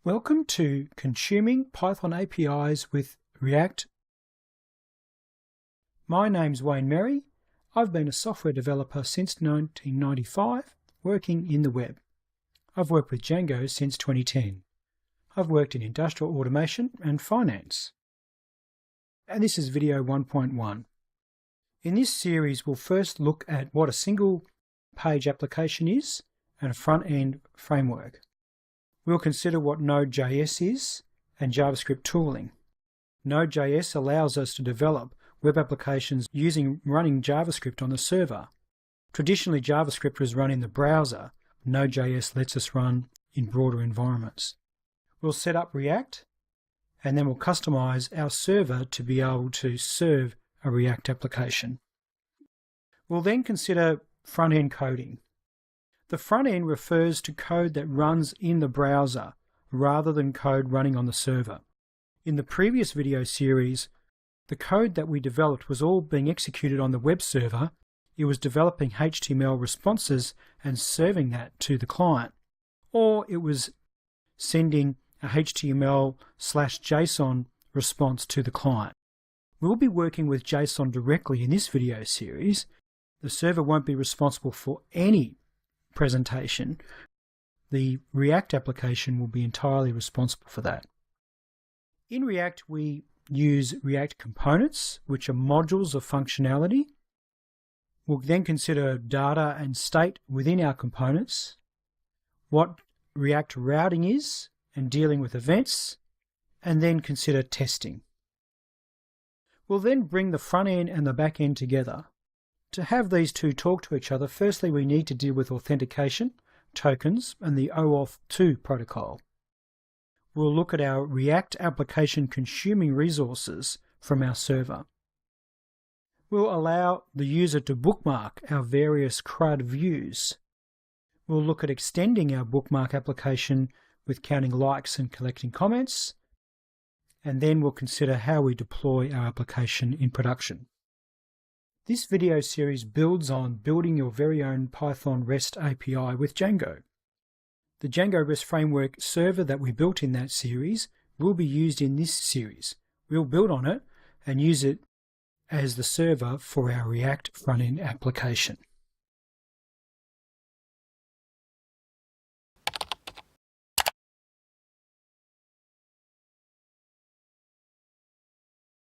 Welcome to Consuming Python APIs with React. My name's Wayne Merry. I've been a software developer since 1995, working in the web. I've worked with Django since 2010. I've worked in industrial automation and finance. And this is video 1.1. In this series, we'll first look at what a single page application is and a front-end framework. We'll consider what Node.js is and JavaScript tooling. Node.js allows us to develop web applications using running JavaScript on the server. Traditionally, JavaScript was run in the browser. Node.js lets us run in broader environments. We'll set up React, and then we'll customize our server to be able to serve a React application. We'll then consider front-end coding. The front end refers to code that runs in the browser rather than code running on the server. In the previous video series, the code that we developed was all being executed on the web server. It was developing HTML responses and serving that to the client, or it was sending a HTML/JSON response to the client. We'll be working with JSON directly in this video series. The server won't be responsible for any presentation. The React application will be entirely responsible for that. In React, we use React components, which are modules of functionality. We'll then consider data and state within our components, what React routing is and dealing with events, and then consider testing. We'll then bring the front end and the back end together. To have these two talk to each other, firstly we need to deal with authentication, tokens, and the OAuth 2 protocol. We'll look at our React application consuming resources from our server. We'll allow the user to bookmark our various CRUD views. We'll look at extending our bookmark application with counting likes and collecting comments. And then we'll consider how we deploy our application in production. This video series builds on building your very own Python REST API with Django. The Django REST framework server that we built in that series will be used in this series. We'll build on it and use it as the server for our React front-end application.